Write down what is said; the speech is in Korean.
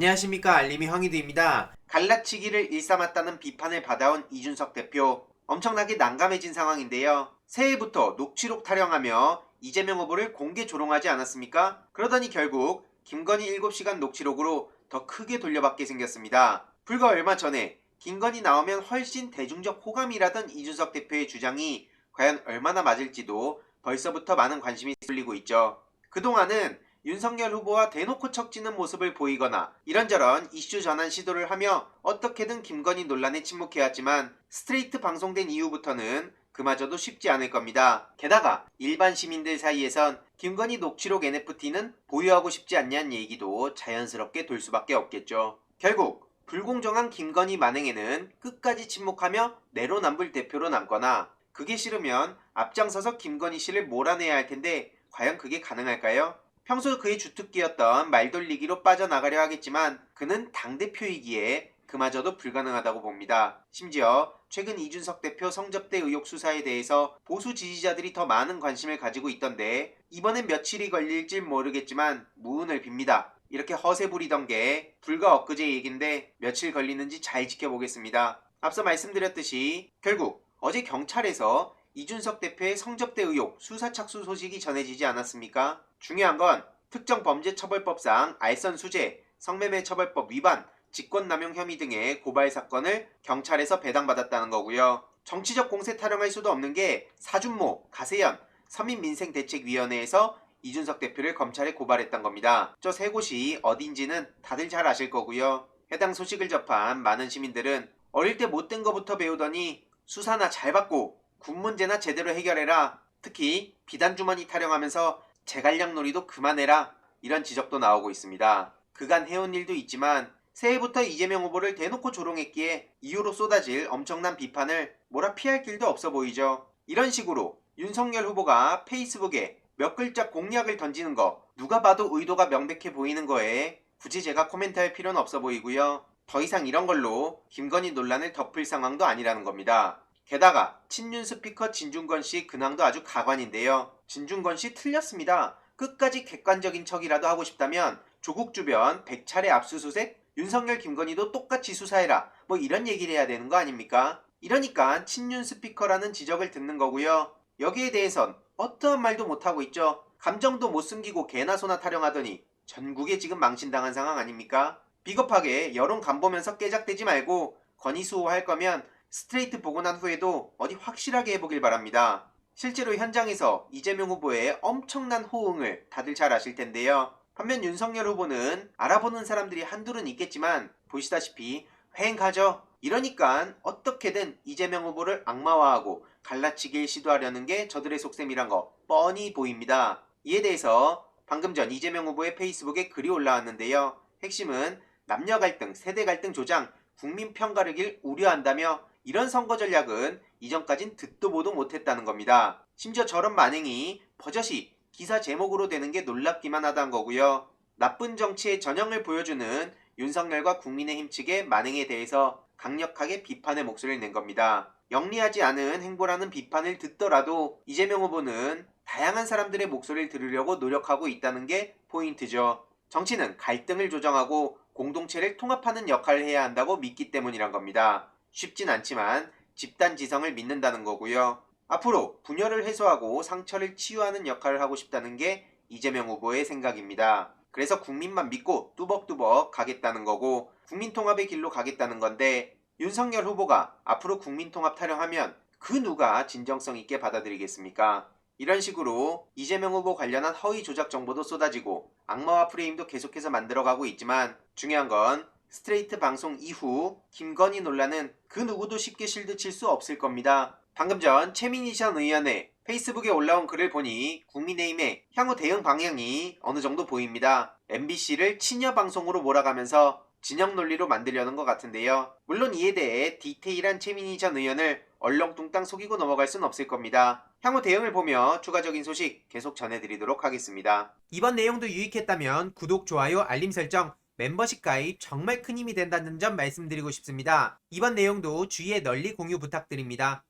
안녕하십니까, 알림이 황희두입니다. 갈라치기를 일삼았다는 비판을 받아온 이준석 대표, 엄청나게 난감해진 상황인데요. 새해부터 녹취록 타령하며 이재명 후보를 공개 조롱하지 않았습니까? 그러더니 결국 김건희 7시간 녹취록으로 더 크게 돌려받게 생겼습니다. 불과 얼마 전에 김건희 나오면 훨씬 대중적 호감이라던 이준석 대표의 주장이 과연 얼마나 맞을지도 벌써부터 많은 관심이 쏠리고 있죠. 그동안은 윤석열 후보와 대놓고 척지는 모습을 보이거나 이런저런 이슈 전환 시도를 하며 어떻게든 김건희 논란에 침묵해왔지만 스트레이트 방송된 이후부터는 그마저도 쉽지 않을 겁니다. 게다가 일반 시민들 사이에선 김건희 녹취록 NFT는 보유하고 싶지 않냐는 얘기도 자연스럽게 돌 수밖에 없겠죠. 결국 불공정한 김건희 만행에는 끝까지 침묵하며 내로남불 대표로 남거나, 그게 싫으면 앞장서서 김건희 씨를 몰아내야 할 텐데 과연 그게 가능할까요? 평소 그의 주특기였던 말돌리기로 빠져나가려 하겠지만 그는 당대표이기에 그마저도 불가능하다고 봅니다. 심지어 최근 이준석 대표 성접대 의혹 수사에 대해서 보수 지지자들이 더 많은 관심을 가지고 있던데 이번엔 며칠이 걸릴지 모르겠지만 무운을 빕니다. 이렇게 허세 부리던 게 불과 엊그제 얘긴데 며칠 걸리는지 잘 지켜보겠습니다. 앞서 말씀드렸듯이 결국 어제 경찰에서 이준석 대표의 성접대 의혹 수사 착수 소식이 전해지지 않았습니까? 중요한 건 특정범죄처벌법상 알선수재, 성매매처벌법 위반, 직권남용 혐의 등의 고발 사건을 경찰에서 배당받았다는 거고요. 정치적 공세 타령할 수도 없는 게 사준모, 가세연, 서민민생대책위원회에서 이준석 대표를 검찰에 고발했던 겁니다. 저 세 곳이 어딘지는 다들 잘 아실 거고요. 해당 소식을 접한 많은 시민들은 어릴 때 못된 거부터 배우더니 수사나 잘 받고 군 문제나 제대로 해결해라. 특히 비단주머니 타령하면서 제갈량놀이도 그만해라. 이런 지적도 나오고 있습니다. 그간 해온 일도 있지만 새해부터 이재명 후보를 대놓고 조롱했기에 이후로 쏟아질 엄청난 비판을 뭐라 피할 길도 없어 보이죠. 이런 식으로 윤석열 후보가 페이스북에 몇 글자 공약을 던지는 거 누가 봐도 의도가 명백해 보이는 거에 굳이 제가 코멘트할 필요는 없어 보이고요. 더 이상 이런 걸로 김건희 논란을 덮을 상황도 아니라는 겁니다. 게다가 친윤 스피커 진중권 씨 근황도 아주 가관인데요. 진중권 씨 틀렸습니다. 끝까지 객관적인 척이라도 하고 싶다면 조국 주변 100차례 압수수색, 윤석열 김건희도 똑같이 수사해라. 뭐 이런 얘기를 해야 되는 거 아닙니까? 이러니까 친윤 스피커라는 지적을 듣는 거고요. 여기에 대해선 어떠한 말도 못하고 있죠. 감정도 못 숨기고 개나 소나 타령하더니 전국에 지금 망신당한 상황 아닙니까? 비겁하게 여론 간보면서 깨작대지 말고 건의수호할 거면 스트레이트 보고 난 후에도 어디 확실하게 해보길 바랍니다. 실제로 현장에서 이재명 후보의 엄청난 호응을 다들 잘 아실 텐데요. 반면 윤석열 후보는 알아보는 사람들이 한둘은 있겠지만 보시다시피 휑하죠. 이러니까 어떻게든 이재명 후보를 악마화하고 갈라치기를 시도하려는 게 저들의 속셈이란 거 뻔히 보입니다. 이에 대해서 방금 전 이재명 후보의 페이스북에 글이 올라왔는데요. 핵심은 남녀 갈등, 세대 갈등 조장, 국민 편가르기를 우려한다며 이런 선거 전략은 이전까진 듣도 보도 못했다는 겁니다. 심지어 저런 만행이 버젓이 기사 제목으로 되는 게 놀랍기만 하다는 거고요. 나쁜 정치의 전형을 보여주는 윤석열과 국민의힘 측의 만행에 대해서 강력하게 비판의 목소리를 낸 겁니다. 영리하지 않은 행보라는 비판을 듣더라도 이재명 후보는 다양한 사람들의 목소리를 들으려고 노력하고 있다는 게 포인트죠. 정치는 갈등을 조정하고 공동체를 통합하는 역할을 해야 한다고 믿기 때문이란 겁니다. 쉽진 않지만 집단 지성을 믿는다는 거고요. 앞으로 분열을 해소하고 상처를 치유하는 역할을 하고 싶다는 게 이재명 후보의 생각입니다. 그래서 국민만 믿고 뚜벅뚜벅 가겠다는 거고 국민통합의 길로 가겠다는 건데 윤석열 후보가 앞으로 국민통합 타령하면 그 누가 진정성 있게 받아들이겠습니까? 이런 식으로 이재명 후보 관련한 허위 조작 정보도 쏟아지고 악마화 프레임도 계속해서 만들어가고 있지만 중요한 건 스트레이트 방송 이후 김건희 논란은 그 누구도 쉽게 실드 칠 수 없을 겁니다. 방금 전 최민희 전 의원의 페이스북에 올라온 글을 보니 국민의힘의 향후 대응 방향이 어느 정도 보입니다. MBC를 친여 방송으로 몰아가면서 진영 논리로 만들려는 것 같은데요. 물론 이에 대해 디테일한 최민희 전 의원을 얼렁뚱땅 속이고 넘어갈 순 없을 겁니다. 향후 대응을 보며 추가적인 소식 계속 전해드리도록 하겠습니다. 이번 내용도 유익했다면 구독, 좋아요, 알림 설정, 멤버십 가입 정말 큰 힘이 된다는 점 말씀드리고 싶습니다. 이번 내용도 주위에 널리 공유 부탁드립니다.